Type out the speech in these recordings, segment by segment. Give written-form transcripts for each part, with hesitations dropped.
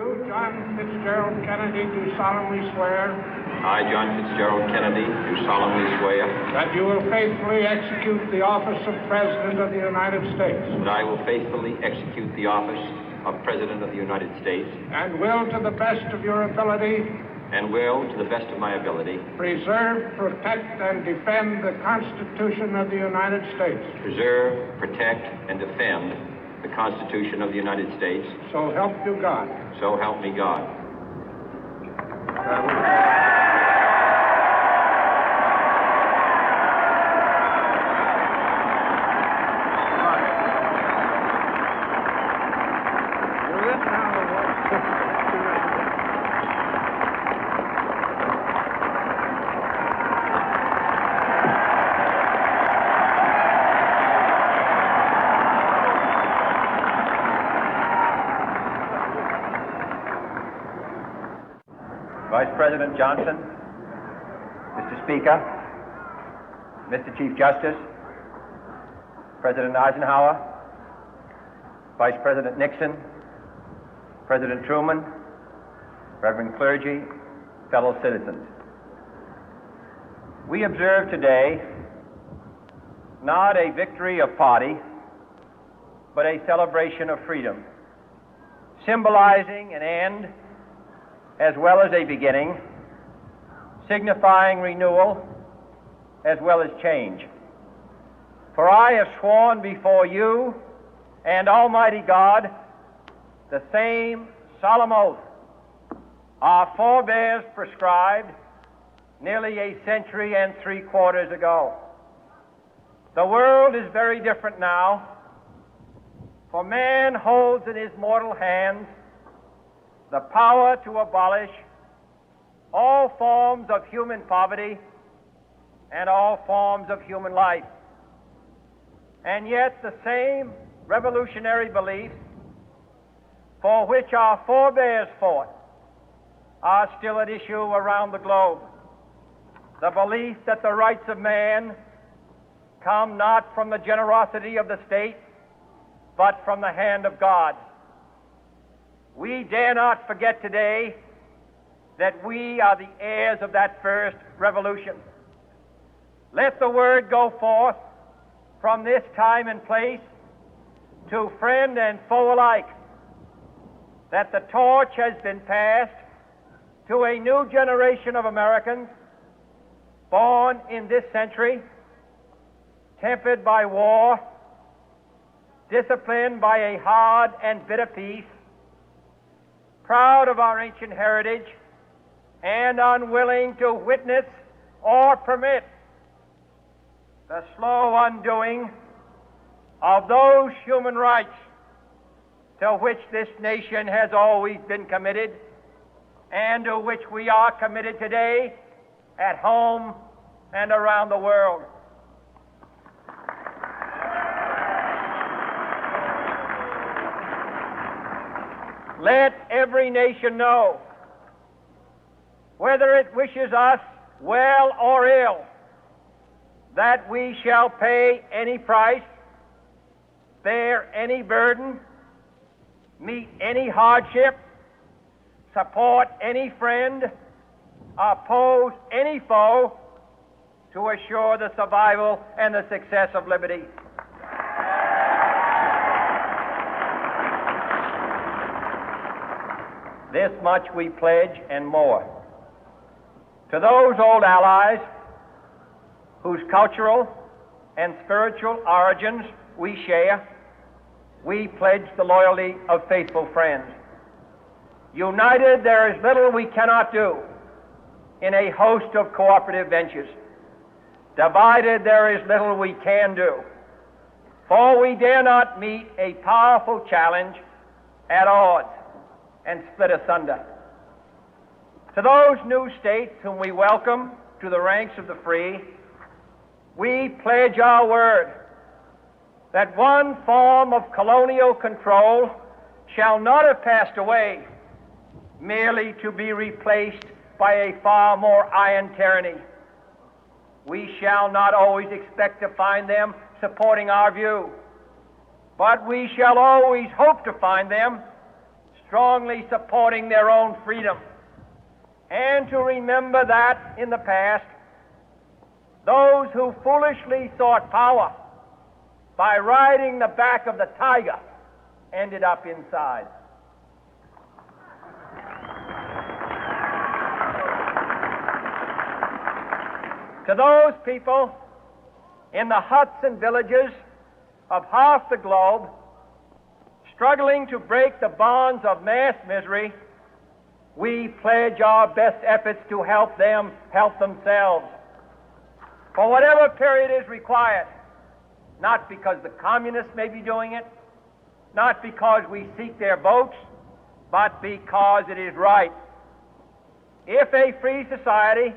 You, John Fitzgerald Kennedy, do solemnly swear. I, John Fitzgerald Kennedy, do solemnly swear. That you will faithfully execute the office of President of the United States. That I will faithfully execute the office of President of the United States. And will, to the best of your ability. And will, to the best of my ability. Preserve, protect, and defend the Constitution of the United States. Preserve, protect, and defend the Constitution of the United States. So help you God. So help me God. Vice President Johnson, Mr. Speaker, Mr. Chief Justice, President Eisenhower, Vice President Nixon, President Truman, Reverend clergy, fellow citizens. We observe today not a victory of party, but a celebration of freedom, symbolizing an end as well as a beginning, signifying renewal as well as change. For I have sworn before you and Almighty God the same solemn oath our forebears prescribed nearly a century and 3/4 ago. The world is very different now, for man holds in his mortal hands the power to abolish all forms of human poverty and all forms of human life. And yet the same revolutionary beliefs for which our forebears fought are still at issue around the globe. The belief that the rights of man come not from the generosity of the state, but from the hand of God. We dare not forget today that we are the heirs of that first revolution. Let the word go forth from this time and place to friend and foe alike that the torch has been passed to a new generation of Americans born in this century, tempered by war, disciplined by a hard and bitter peace, proud of our ancient heritage, and unwilling to witness or permit the slow undoing of those human rights to which this nation has always been committed and to which we are committed today at home and around the world. Let every nation know, whether it wishes us well or ill, that we shall pay any price, bear any burden, meet any hardship, support any friend, oppose any foe to assure the survival and the success of liberty. This much we pledge and more. To those old allies whose cultural and spiritual origins we share, we pledge the loyalty of faithful friends. United, there is little we cannot do in a host of cooperative ventures. Divided, there is little we can do, for we dare not meet a powerful challenge at odds and split asunder. To those new states whom we welcome to the ranks of the free, we pledge our word that one form of colonial control shall not have passed away merely to be replaced by a far more iron tyranny. We shall not always expect to find them supporting our view, but we shall always hope to find them strongly supporting their own freedom, and to remember that in the past, those who foolishly sought power by riding the back of the tiger ended up inside. To those people in the huts and villages of half the globe struggling to break the bonds of mass misery, we pledge our best efforts to help them help themselves for whatever period is required, not because the communists may be doing it, not because we seek their votes, but because it is right. If a free society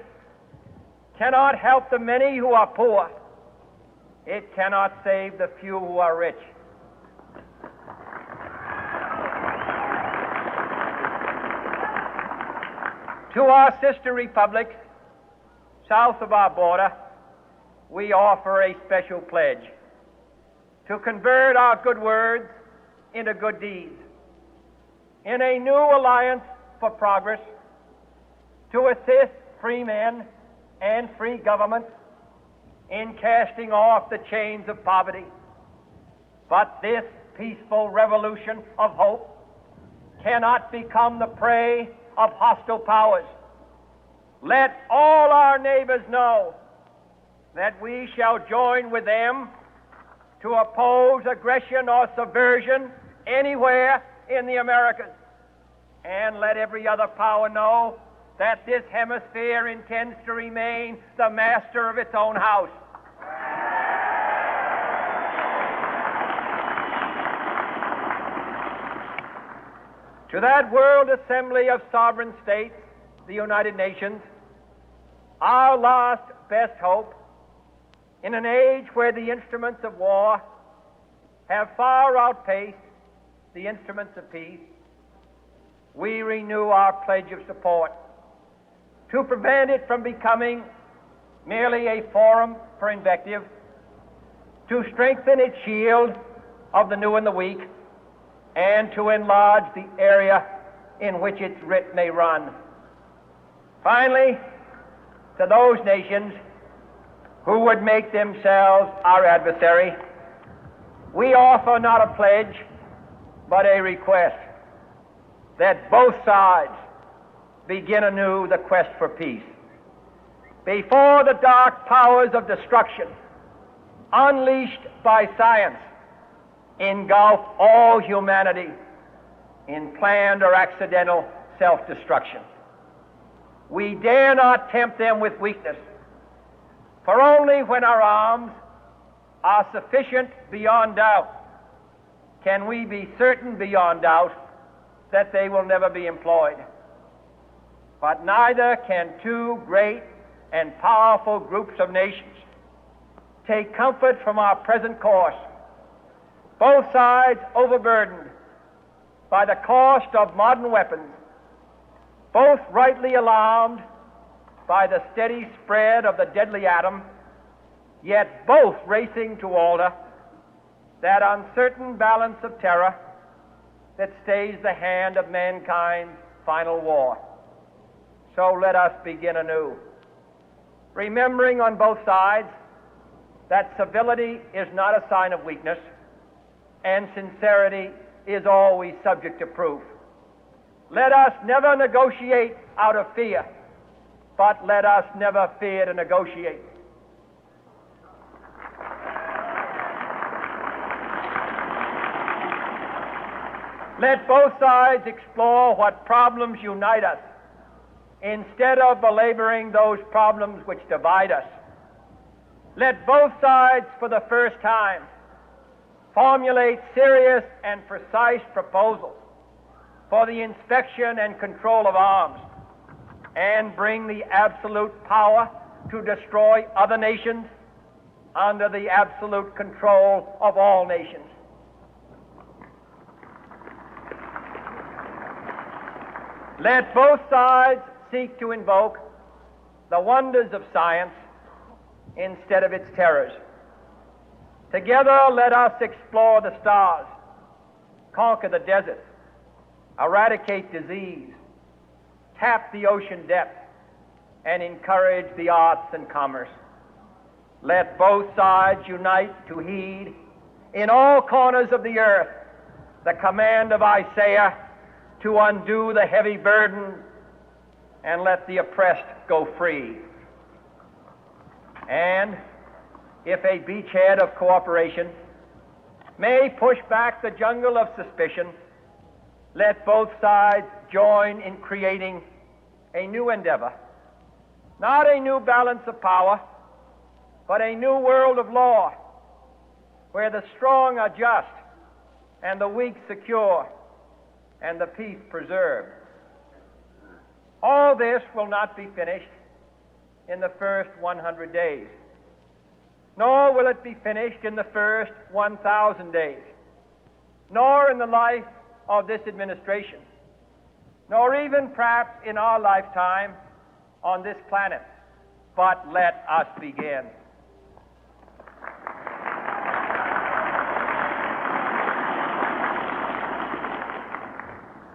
cannot help the many who are poor, it cannot save the few who are rich. To our sister republics south of our border, we offer a special pledge to convert our good words into good deeds, in a new alliance for progress, to assist free men and free governments in casting off the chains of poverty. But this peaceful revolution of hope cannot become the prey of hostile powers. Let all our neighbors know that we shall join with them to oppose aggression or subversion anywhere in the Americas. And let every other power know that this hemisphere intends to remain the master of its own house. To that World Assembly of Sovereign States, the United Nations, our last best hope, in an age where the instruments of war have far outpaced the instruments of peace, we renew our pledge of support to prevent it from becoming merely a forum for invective, to strengthen its shield of the new and the weak, and to enlarge the area in which its writ may run. Finally, to those nations who would make themselves our adversary, we offer not a pledge, but a request that both sides begin anew the quest for peace. Before the dark powers of destruction, unleashed by science, engulf all humanity in planned or accidental self-destruction, we dare not tempt them with weakness, for only when our arms are sufficient beyond doubt can we be certain beyond doubt that they will never be employed. But neither can two great and powerful groups of nations take comfort from our present course, both sides overburdened by the cost of modern weapons, both rightly alarmed by the steady spread of the deadly atom, yet both racing to alter that uncertain balance of terror that stays the hand of mankind's final war. So let us begin anew, remembering on both sides that civility is not a sign of weakness, and sincerity is always subject to proof. Let us never negotiate out of fear, but let us never fear to negotiate. Let both sides explore what problems unite us, instead of belaboring those problems which divide us. Let both sides, for the first time, formulate serious and precise proposals for the inspection and control of arms, and bring the absolute power to destroy other nations under the absolute control of all nations. Let both sides seek to invoke the wonders of science instead of its terrors. Together, let us explore the stars, conquer the deserts, eradicate disease, tap the ocean depth, and encourage the arts and commerce. Let both sides unite to heed in all corners of the earth the command of Isaiah to undo the heavy burden and let the oppressed go free. And if a beachhead of cooperation may push back the jungle of suspicion, let both sides join in creating a new endeavor, not a new balance of power, but a new world of law, where the strong are just and the weak secure and the peace preserved. All this will not be finished in the first 100 days, nor will it be finished in the first 1,000 days, nor in the life of this administration, nor even perhaps in our lifetime on this planet. But let us begin.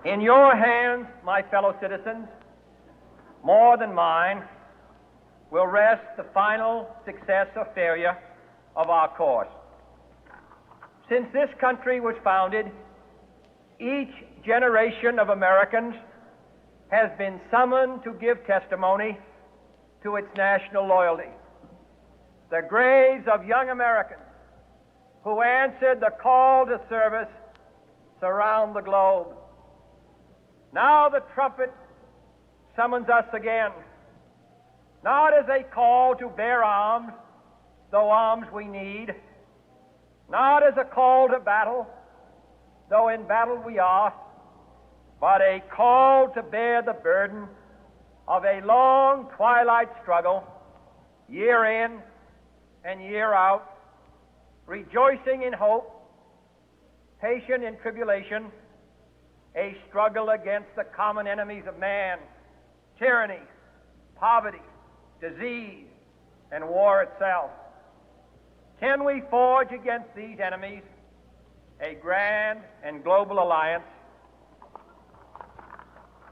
In your hands, my fellow citizens, more than mine, will rest the final success or failure of our course. Since this country was founded, each generation of Americans has been summoned to give testimony to its national loyalty. The graves of young Americans who answered the call to service surround the globe. Now the trumpet summons us again, not as a call to bear arms, though arms we need, not as a call to battle, though in battle we are, but a call to bear the burden of a long twilight struggle, year in and year out, rejoicing in hope, patient in tribulation, a struggle against the common enemies of man, tyranny, poverty, disease, and war itself. Can we forge against these enemies a grand and global alliance,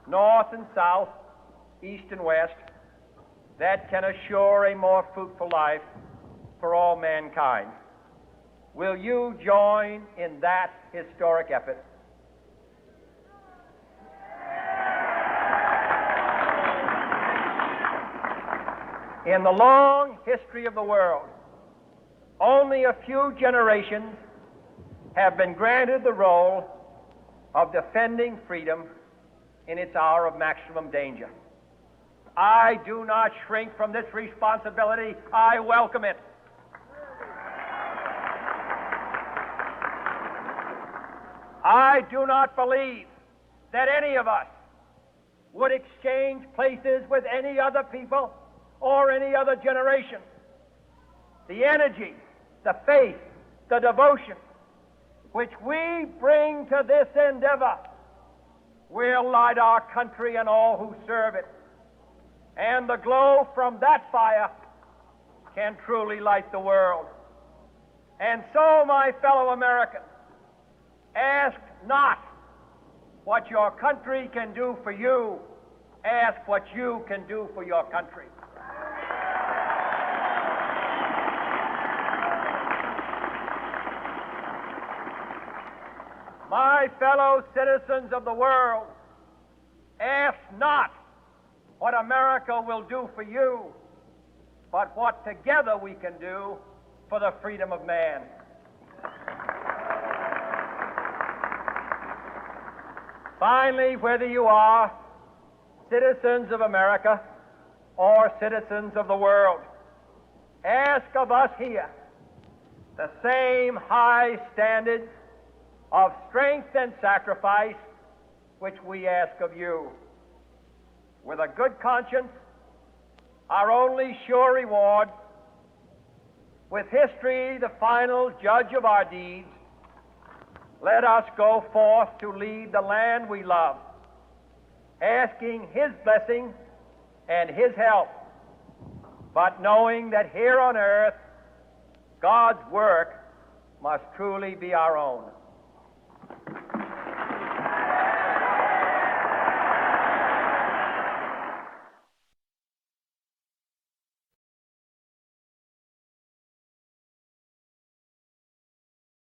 north and south, east and west, that can assure a more fruitful life for all mankind? Will you join in that historic effort? In the long history of the world, only a few generations have been granted the role of defending freedom in its hour of maximum danger. I do not shrink from this responsibility. I welcome it. I do not believe that any of us would exchange places with any other people or any other generation. The energy, the faith, the devotion which we bring to this endeavor will light our country and all who serve it. And the glow from that fire can truly light the world. And so, my fellow Americans, ask not what your country can do for you, ask what you can do for your country. My fellow citizens of the world, ask not what America will do for you, but what together we can do for the freedom of man. Finally, whether you are citizens of America or citizens of the world, ask of us here the same high standards of strength and sacrifice which we ask of you. With a good conscience, our only sure reward, with history the final judge of our deeds, let us go forth to lead the land we love, asking His blessing and His help, but knowing that here on earth God's work must truly be our own.